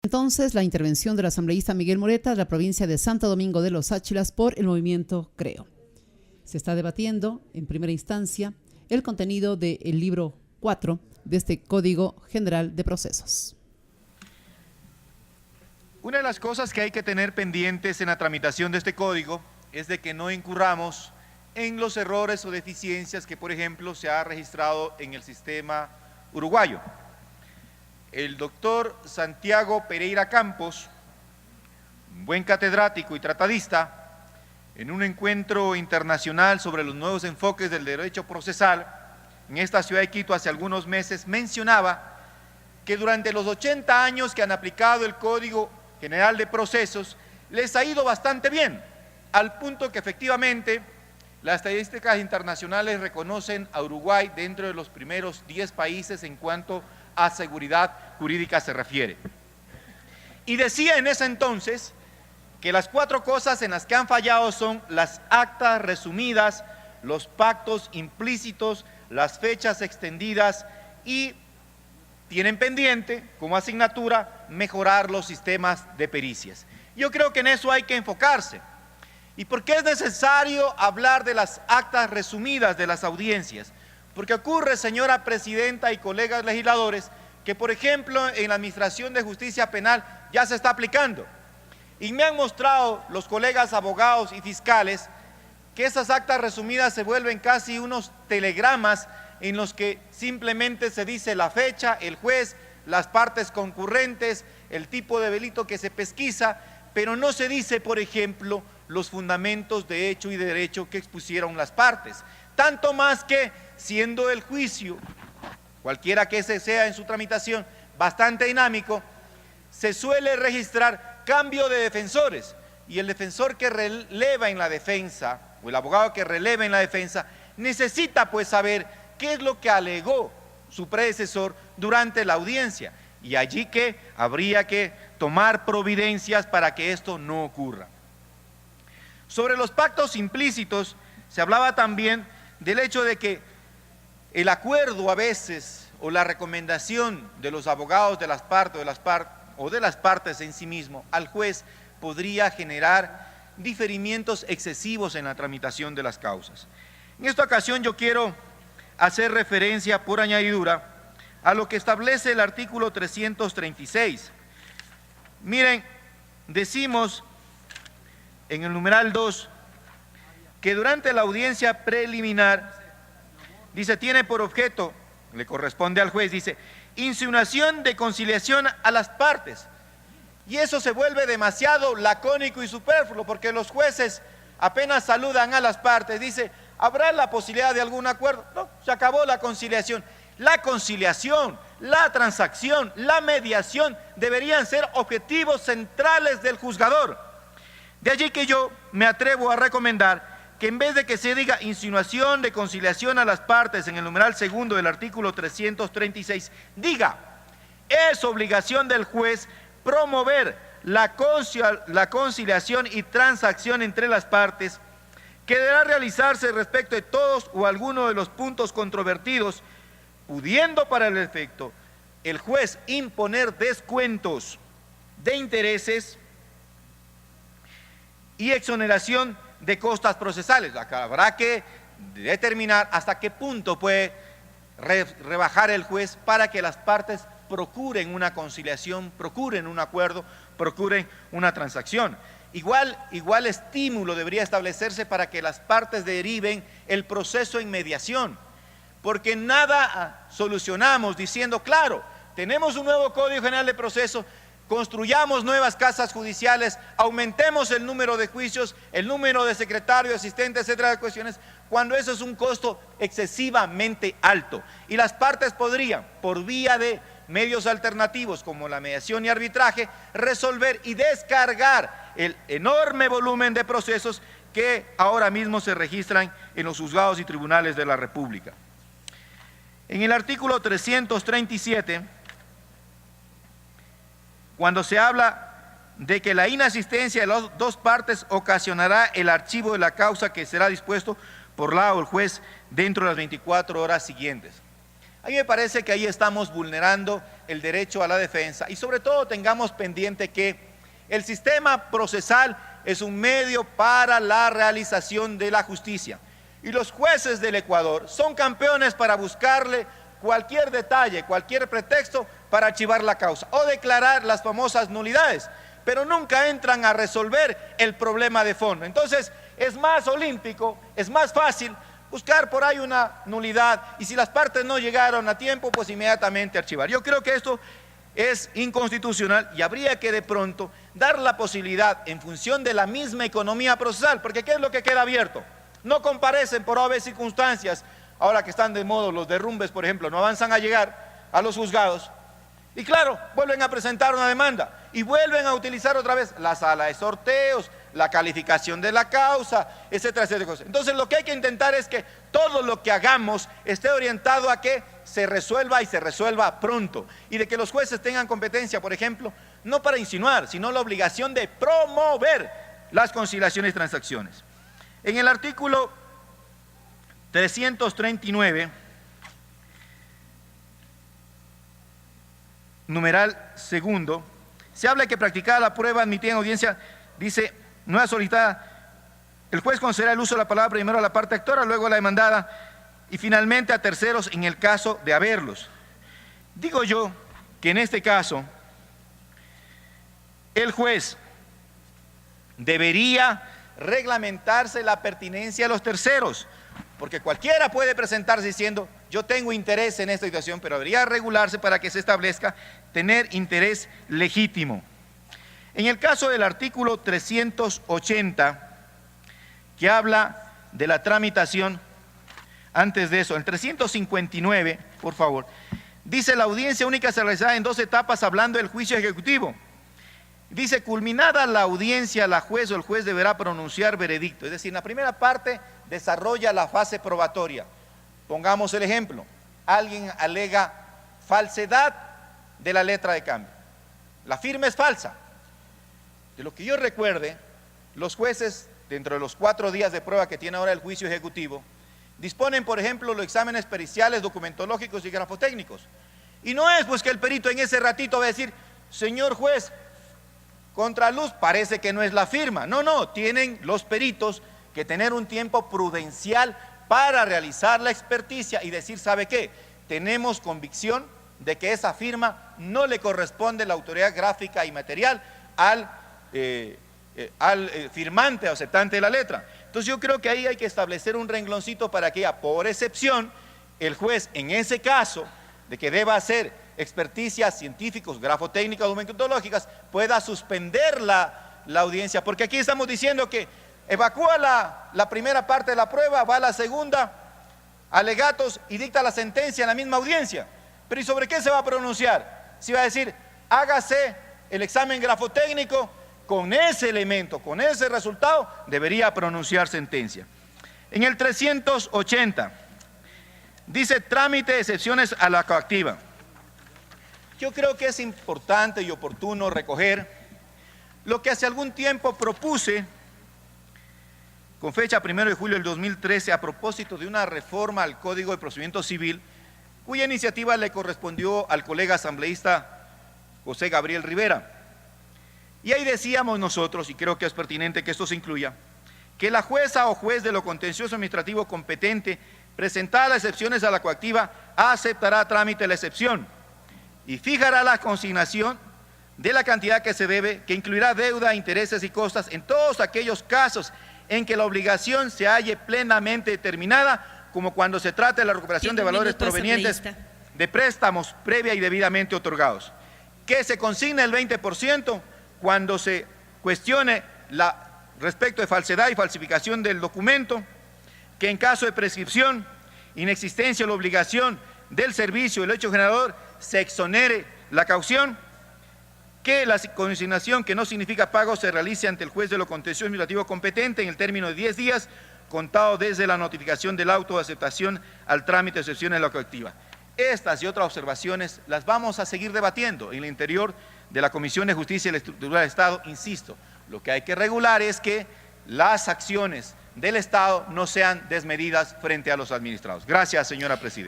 Entonces, la intervención del asambleísta Miguel Moreta de la provincia de Santo Domingo de los Áchilas por el movimiento Creo. Se está debatiendo en primera instancia el contenido del libro 4 de este Código General de Procesos. Una de las cosas que hay que tener pendientes en la tramitación de este código es de que no incurramos en los errores o deficiencias que, por ejemplo, se ha registrado en el sistema uruguayo. El doctor Santiago Pereira Campos, un buen catedrático y tratadista, en un encuentro internacional sobre los nuevos enfoques del derecho procesal en esta ciudad de Quito hace algunos meses, mencionaba que durante los 80 años que han aplicado el Código General de Procesos les ha ido bastante bien, al punto que efectivamente las estadísticas internacionales reconocen a Uruguay dentro de los primeros 10 países en cuanto a seguridad jurídica se refiere. Y decía en ese entonces que las 4 cosas en las que han fallado son las actas resumidas, los pactos implícitos, las fechas extendidas y tienen pendiente como asignatura mejorar los sistemas de pericias. Yo creo que en eso hay que enfocarse. ¿Y por qué es necesario hablar de las actas resumidas de las audiencias? Porque ocurre, señora presidenta y colegas legisladores, que por ejemplo en la Administración de Justicia Penal ya se está aplicando. Y me han mostrado los colegas abogados y fiscales que esas actas resumidas se vuelven casi unos telegramas en los que simplemente se dice la fecha, el juez, las partes concurrentes, el tipo de delito que se pesquisa, pero no se dice, por ejemplo, los fundamentos de hecho y de derecho que expusieron las partes. Tanto más que, siendo el juicio, cualquiera que ese sea en su tramitación, bastante dinámico, se suele registrar cambio de defensores y el defensor que releva en la defensa, o el abogado que releva en la defensa, necesita pues saber qué es lo que alegó su predecesor durante la audiencia y allí que habría que tomar providencias para que esto no ocurra. Sobre los pactos implícitos se hablaba también del hecho de que el acuerdo a veces o la recomendación de los abogados de las partes o de las partes en sí mismo al juez podría generar diferimientos excesivos en la tramitación de las causas. En esta ocasión yo quiero hacer referencia por añadidura a lo que establece el artículo 336. Miren, decimos en el numeral 2 que durante la audiencia preliminar, dice, tiene por objeto, le corresponde al juez, dice, insinuación de conciliación a las partes. Y eso se vuelve demasiado lacónico y superfluo, porque los jueces apenas saludan a las partes, dice, ¿habrá la posibilidad de algún acuerdo? No, se acabó la conciliación. La conciliación, la transacción, la mediación deberían ser objetivos centrales del juzgador. De allí que yo me atrevo a recomendar que en vez de que se diga insinuación de conciliación a las partes en el numeral segundo del artículo 336, diga, es obligación del juez promover la conciliación y transacción entre las partes que deberá realizarse respecto de todos o alguno de los puntos controvertidos, pudiendo para el efecto el juez imponer descuentos de intereses y exoneración de costas procesales. Acá habrá que determinar hasta qué punto puede rebajar el juez para que las partes procuren una conciliación, procuren un acuerdo, procuren una transacción. Igual estímulo debería establecerse para que las partes deriven el proceso en mediación, porque nada solucionamos diciendo, claro, tenemos un nuevo Código General de Procesos, construyamos nuevas casas judiciales, aumentemos el número de juicios, el número de secretarios, asistentes, etcétera, de cuestiones, cuando eso es un costo excesivamente alto. Y las partes podrían, por vía de medios alternativos como la mediación y arbitraje, resolver y descargar el enorme volumen de procesos que ahora mismo se registran en los juzgados y tribunales de la República. En el artículo 337, cuando se habla de que la inasistencia de las dos partes ocasionará el archivo de la causa que será dispuesto por la o el juez dentro de las 24 horas siguientes. A mí me parece que ahí estamos vulnerando el derecho a la defensa y sobre todo tengamos pendiente que el sistema procesal es un medio para la realización de la justicia. Y los jueces del Ecuador son campeones para buscarle cualquier detalle, cualquier pretexto para archivar la causa o declarar las famosas nulidades, pero nunca entran a resolver el problema de fondo. Entonces es más olímpico, es más fácil buscar por ahí una nulidad y si las partes no llegaron a tiempo, pues inmediatamente archivar. Yo creo que esto es inconstitucional y habría que de pronto dar la posibilidad en función de la misma economía procesal, porque ¿qué es lo que queda abierto? No comparecen por obvias circunstancias, ahora que están de moda los derrumbes, por ejemplo, no avanzan a llegar a los juzgados y claro, vuelven a presentar una demanda y vuelven a utilizar otra vez la sala de sorteos, la calificación de la causa, etcétera, etcétera. Entonces lo que hay que intentar es que todo lo que hagamos esté orientado a que se resuelva y se resuelva pronto y de que los jueces tengan competencia, por ejemplo, no para insinuar, sino la obligación de promover las conciliaciones y transacciones. En el artículo 339, numeral segundo, se habla de que practicada la prueba admitida en audiencia, dice, no es solicitada, el juez concederá el uso de la palabra primero a la parte actora, luego a la demandada y finalmente a terceros en el caso de haberlos. Digo yo que en este caso el juez debería reglamentarse la pertinencia de los terceros, porque cualquiera puede presentarse diciendo yo tengo interés en esta situación, pero debería regularse para que se establezca tener interés legítimo. En el caso del artículo 380, que habla de la tramitación, antes de eso, el 359, por favor, dice la audiencia única se realizará en 2 etapas hablando del juicio ejecutivo. Dice, culminada la audiencia, la juez o el juez deberá pronunciar veredicto. Es decir, en la primera parte desarrolla la fase probatoria. Pongamos el ejemplo, alguien alega falsedad de la letra de cambio. La firma es falsa. De lo que yo recuerde, los jueces, dentro de los 4 días de prueba que tiene ahora el juicio ejecutivo, disponen, por ejemplo, los exámenes periciales, documentológicos y grafotécnicos. Y no es pues que el perito en ese ratito va a decir, señor juez, contraluz, parece que no es la firma. No, no, tienen los peritos que tener un tiempo prudencial para realizar la experticia y decir, ¿sabe qué? Tenemos convicción de que esa firma no le corresponde la autoridad gráfica y material al firmante o aceptante de la letra. Entonces yo creo que ahí hay que establecer un rengloncito para que ya, por excepción, el juez en ese caso de que deba hacer experticias científicos, grafotécnicas, documentológicas, pueda suspender la audiencia, porque aquí estamos diciendo que evacúa la primera parte de la prueba, va a la segunda, alegatos y dicta la sentencia en la misma audiencia. Pero ¿y sobre qué se va a pronunciar? Si va a decir, hágase el examen grafotécnico, con ese elemento, con ese resultado, debería pronunciar sentencia. En el 380, dice trámite de excepciones a la coactiva. Yo creo que es importante y oportuno recoger lo que hace algún tiempo propuse, con fecha 1 de julio del 2013, a propósito de una reforma al Código de Procedimiento Civil, cuya iniciativa le correspondió al colega asambleísta José Gabriel Rivera. Y ahí decíamos nosotros, y creo que es pertinente que esto se incluya, que la jueza o juez de lo contencioso administrativo competente, presentada las excepciones a la coactiva, aceptará trámite de la excepción y fijará la consignación de la cantidad que se debe, que incluirá deuda, intereses y costas en todos aquellos casos en que la obligación se halle plenamente determinada, como cuando se trata de la recuperación de valores provenientes de préstamos previa y debidamente otorgados. Que se consigne el 20% cuando se cuestione respecto de falsedad y falsificación del documento, que en caso de prescripción, inexistencia o la obligación del servicio del hecho generador, se exonere la caución, que la consignación que no significa pago se realice ante el juez de lo contencioso administrativo competente en el término de 10 días, contado desde la notificación del auto de aceptación al trámite de excepción en la coactiva. Estas y otras observaciones las vamos a seguir debatiendo en el interior de la Comisión de Justicia y la Estructura del Estado. Insisto, lo que hay que regular es que las acciones del Estado no sean desmedidas frente a los administrados. Gracias, señora presidenta.